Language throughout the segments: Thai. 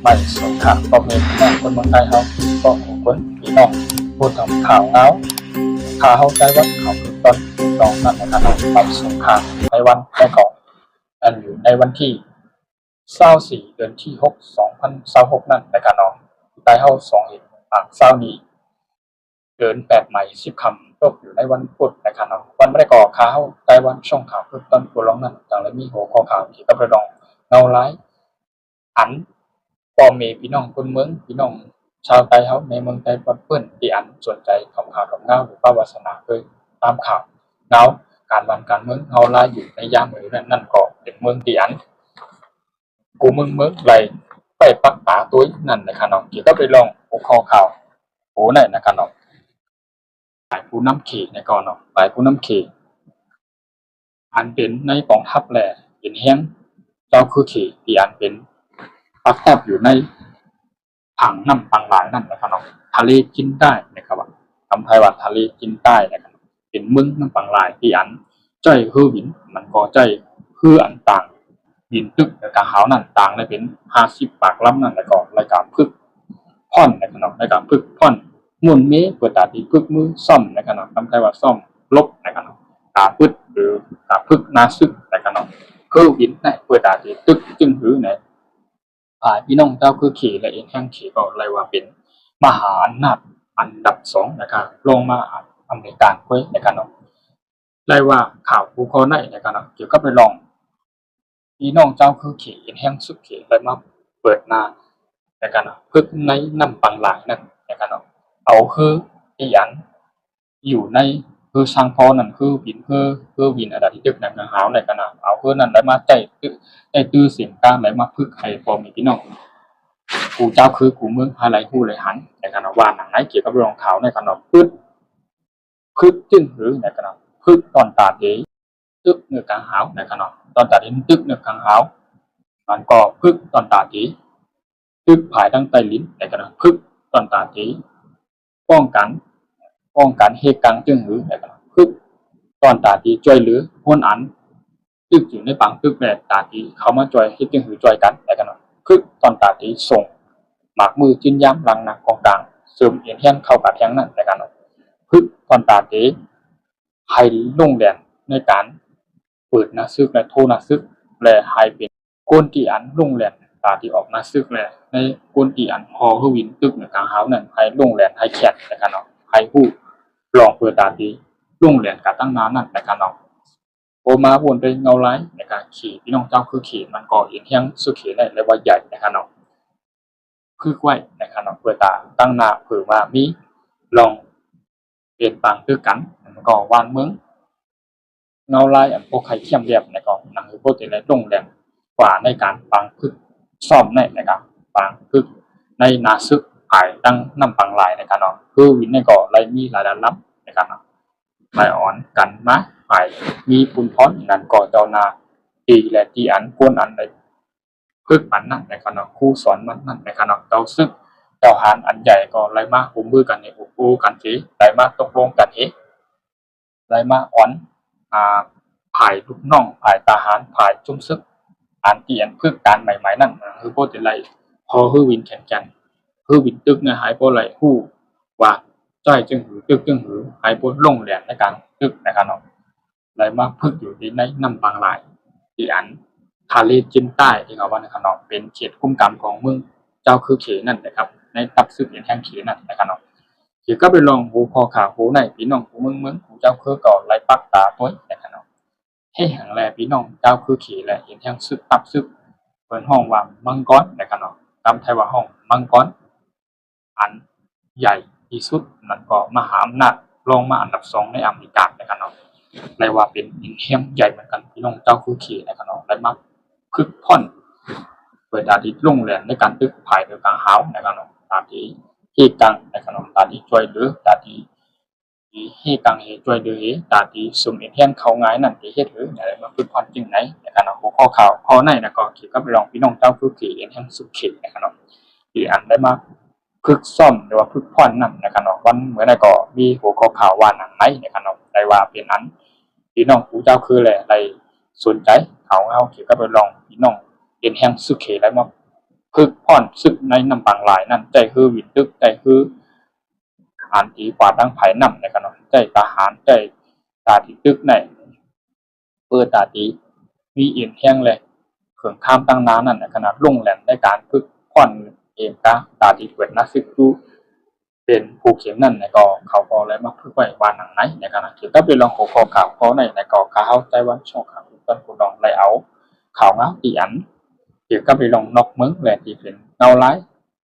ไม่สงครามก็มีพี่น้องคนเมืองไทยเขาก็คนพี่น้องพูดถึงข่าวเงาข่าวไต้หวันเขาคือต้นตองนั่นนะครับไม่สงครามไต้หวันได้ก่อนอันอยู่ในวันที่24 เดือนที่6 2026นั่นนะครับน้องใต้เฮา2เหตุ20นี้เกิน8ใหม่10คำตกอยู่ในวันพุธนะครับน้องวันไม่ได้ก่อข่าวไต้หวันช่องข่าวคือต้นตัวร้องนั่นต่างและมีหัวข้อข่าวเกี่ยวกับเรื่องเงาร้ายอันพ่อแม่พี่น้องคนเมืองพี่น้องชาวไต้เฮาในเมืองไต้เปิ้นที่อันสนใจของข่าวของเงาหรือว่าวาสนาเคยตามข่าวเงาการบ้านการเมืองเฮาลายอยู่ในยามมื้อนั่นก็เป็นเมืองที่อันกูมึงเมืองไรไปปักป่าตุ้ยนั่นนะครับน้องเกี่ยวกับไปลองหัวข้อข่าวโอ้นั่นนะครับน้องหลายผู้นำขี่ในก่อนเนาะหลายผู้นำขี่อันเป็นในกองทัพแหละเป็นแฮงเจ้าคือขี่ที่อันเป็นปักแทบอยู่ในผังน้ำปังหลายนั่นนะครับน้องทะเลจีนใต้นะครับว่าคำไทยว่าทะเลจีนใต้นะครับเป็นเมืองน้ำปังหลายที่อันใจฮือหินมันก็ใจฮืออันต่างหินตึกและกะหาวนั่นต่างได้เป็น50ปากลำนั่นแล้วก็รายการพึกพ่อนนะครับน้องรายการพึกพ่อนม่วนเมเปิดตาที่พึกมือซ่อมนะครับน้องคำไทยว่าซ่อมลบนะครับน้องตาพึกหรือตาพึกนาซึกนะครับน้องคือหินในเปิดตาที่ตึกจึงหือในพี่น้องเจ้าคือขี่และเองแห่งขี่ก็เลยว่าเป็นมหาอำนาจอันดับ2นะครับลงมาอเมริกันไว้นะครับเนาะเลยว่าข่าวผู้คนในนะครับเนาะเกี่ยวกับไปลองพี่น้องเจ้าคือขี่เองแห่งสุดขี่เลยมาเปิดหน้านะครับเนาะพึกในน้ำปังหลายนั่นนะครับเนาะเอาคืออีอันอยู่ในคือช่างพอนั่นคือวินคือวินอะไรที่ดึกนั่นหาวในกันนะเอาคือนั่นได้มาใจตื้อเสียงกลางได้มาพึกให้พอมีพี่น้องกูเจ้าคือกูเมืองอะไรฮู้เลยหันในกันนะว่าหนังไหนเกี่ยวกับเรื่องข่าวในกันนะพึกจึ้งหรือในกันนะพึกตอนตาเดตึกเนื้อกลางหาวในกันนะตอนตาเดตึกเนื้อกลางหาวมันก็พึกตอนตาเดตึกผายทั้งใต้ลิ้นในกันนะพึกตอนตาเดป้องกันเหตุการณ์จึงหรือในกันนะพึกตอนตาดีช่วยเหลือคนอันตึกอยู่ในปังตึกแม่ตาดีเขามาช่วยเฮ็ดจึงหือช่วยกันแต่กันเนาะพึกตอนตาดีส่งหมากมือจิ้นย้ำลังหนักกองกลางเสริมเอียนแห้งเข้ากับแทงนั่นแต่กันเนาะพึกตอนตาดีให้ลงแดนในการเปิดนาซึกและโทนาซึกและให้เป็นก้นที่อันลงแดนตาที่ออกนาซึกและในก้นที่อันพอคือวินตึกในกลางเฮานั่นให้ลงแดนให้แคทแต่กันเนาะให้ผู้ลองเปิดตาดีลงเหรียญการตั้งน้ำนั่นในการเนาะโอมาวนไปเงาไล่ในการขี่พี่น้องเจ้าคือขี่มันก็เห็นแห้งสุดขี่ได้เลยว่าใหญ่ในการเนาะคือไว้ในการเนาะเปิดตาตั้งหน้าเผื่อว่ามีลองเปลี่ยนปังคือกันมันก็วานเมืองเงาไล่อันพวกไข่เขี้ยมเรียบในก็หนังคือพวกที่ไรลงแรงกว่าในการปังคือซ่อมในการปังคือในนาซึกภายตั้งน้ำปังลายในการเนาะคือวินในก็ไรมีหลายด้านลับในการเนาะไปอ่อนกันมาไปมีปุนพรนั่นก็เจ้านาตีและตีอันกวนอันเลยพึกมันนั่นในขณะครูสอนมันนั่นในขณะเจ้าซึกเจ้าหานอันใหญ่ก็ไล่มาหุมมือกันเนี่ยอูกันทีไล่มาตกลงกันเองไล่มาอ่อนผายลูกน้องผายทหารผายจุ่มซึกอันตีอันพึกการใหม่ๆนั่นคือโปรตีไลพอฮือวินแข่งกันฮือวินตึกเนี่ยหายโปรไลฮู้ว่าจ้อยจึงหือตึกจึงหือหายโปรลงแหลนในการตึกนะครับเนาะไล่มาพึกอยู่ในน้ำบางหลายที่อันทะเลจีนใต้ที่เขาว่านะครับเนาะเป็นเขตคุ้มกำของเมืองเจ้าคือเขนั่นนะครับในตับซึกอย่างแห่งเขนั่นนะครับเนาะเกี่ยวกับไปลองหูพอขาหูในพี่น้องหูเมืองหูเจ้าคือก่อนไล่ปักตาตัวนะครับเนาะให้หังแลพี่น้องเจ้าคือเขแหละเห็นแห่งซึกตับซึกเปิดห้องว่ามังกรนะครับเนาะตามไทยว่าห้องมังกรอันใหญ่ที่สุดนั่นก็มหาอำนาจรองมาอันดับ2ในอเมริกานะครับเนาะเรียกว่าเป็นหินเฮียมใหญ่เหมือนกันพี่น้องเจ้าคือเขนะครับเนาะได้มาคึกพ่อนเปิดอาทิตย์ลงแหลนในการตึกภายในกลางหาวนะครับเนาะตามที่กังนะครับเนาะตามที่ช่วยเหลือตามที่ให้กังเหตุช่วยเหลือตามที่สุ่มเอ็นเฮียนเขาง่ายนั่นที่เฮ็ดหรืออะไรมาคึกพ่อนจึงไหนนะครับเนาะหัวข้อข่าวข้อในนะก็เกี่ยวกับไปลองพี่น้องเจ้าคือเขเอ็นเฮียนสุดเขนะครับเนาะที่อันได้มาพึกซ่อมหรือว่าพึกพ่อนนั่นนะครับเนาะวันเมื่อไรก็มีหัวข้อข่าวว่าหนังไหนนะครับเนาะได้ว่าเป็นอันพี่น้องผู้เจ้าคืออะไรสนใจเขาเกี่ยวกับไปลองพี่น้องเป็นแห่งสุเขแล้วมา พึกพ่อนซึกในนำบางหลายนั่นใจคือวินดึกใจคืออ่านตีกว่าดังไผ่นำในกันเนาะใจทหารใจตาที่ตึกในเปิดตาตีมีเอียนแห้งเลยเขื่องข้ามตั้งน้านั่นในขนาดลงแหลมในการพึกพ่อนเองกะตาที่เปิดนักซึกดูเป็นผู้เขียนนั่นในก็เขาก็เลยมาพึกไว้วานหนังไหนในขณะที่ก็เป็นรองหัวข้อข่าวเขาในก็เขาใจวันช่องข่าวต้นผู้ดองไล่เอาข่าวเงาตีอันเกี่ยวกับไปลองนอกเมืองแหละที่เป็นเงาไล่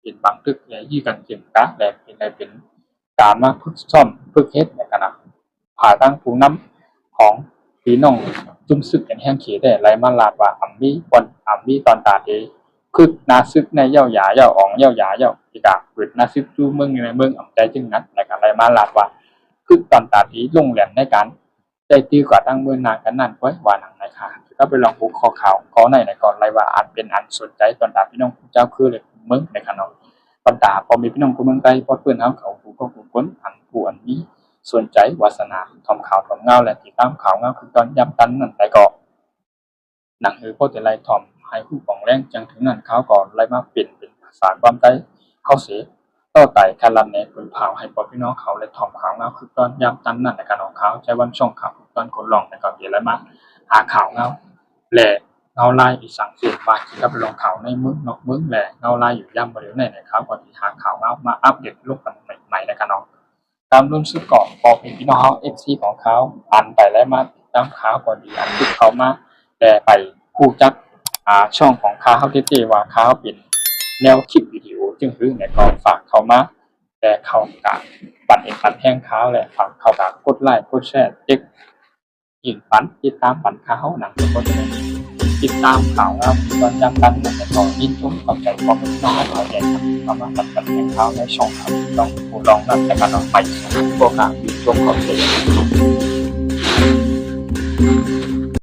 เป็นบางตึกเนี่ยยี่กันเขียนกะแหละเป็นการมาพึกซ่อมพึกเฮ็ดในขณะผ่าตั้งผู้นำของพี่น้องจุ่มซึกอย่างแห้งเขียได้ไรมาลาดว่าอัมมีตอนตาเดพึกนาซึกในเย่าหยาเย่าอ่องเย่าหยาเย่าอีกาเปิดนาซึกจูเมืองในเมืองอ่ำใจจึงนัดในการไรมาลาดว่าพึกตอนตาดีลงแหลมในการใจตีกว่าตั้งเมืองนานกันนั่นไว้ว่าหนังในค่ะก็ไปลองบุกคอข่าวขอในก่อนไรว่าอันเป็นอันสนใจตอนตาพี่น้องเจ้าคือเลยเมืองในขนมตอนตาพอมีพี่น้องคนเมืองใต้พอเพื่อนเขาผู้ก็ผู้คนอันผู้อันนี้ส่วนใจวาสนาทำข่าวทำเงาและติดตามข่าวเงาคือตอนย้ำตันนั่นแต่ก็หนังพ่อแต่ไรทอมให้ผู้ปองแรงจังถึงนั่นเขาก่อนไรมาเปลี่ยนเป็นภาษาความใจเขาเสียต่อไต่คารันเนี่ยเป็นเผาให้พอพี่น้องเขาเลยทอมข่าวเงาคือตอนย้ำตันนั่นในการออกข่าวใจวันช่องข่าวตอนคนลองในก่อนเดี๋ยวไรมาหาข่าวเงาแหล่เงาลายอีสั่งเสียงมาที่ก็ไปลงข่าวในมึงนอกมึงแหล่เงาลายอยู่ย่ำบริเวณในข่าวก่อนที่หาข่าวเงามาอัปเดตลูกกันใหม่ในการออกตามรุ่นสุดเกาะพอเป็นพี่น้องเอฟซีของเขาอ่านไปแล้วมาตามข่าวก่อนดีอ่านที่เขามาแต่ไปคู่จักช่องของเขาเท่ๆว่าเขาเป็นแนวคลิปวิดีโอจึงคือในกองฝากเขามาแต่เขากะปั่นเองปั่นแห้งเขาแหละฝากเขากะกดไลค์กดแชร์ติ๊กยิงปั่นติดตามปั่นเขาหนังทุกคนเลยติดตามข่าวครับตอนย้ำกันในตอนยินชุ่มกับใจความเป็นน้องเขาใหญ่ครับสามารถปั่นแห้งเขาในช่องครับต้องผู้ลองนั่นในการเอาไปสู่โปรแกรมยินชุ่มกับใจ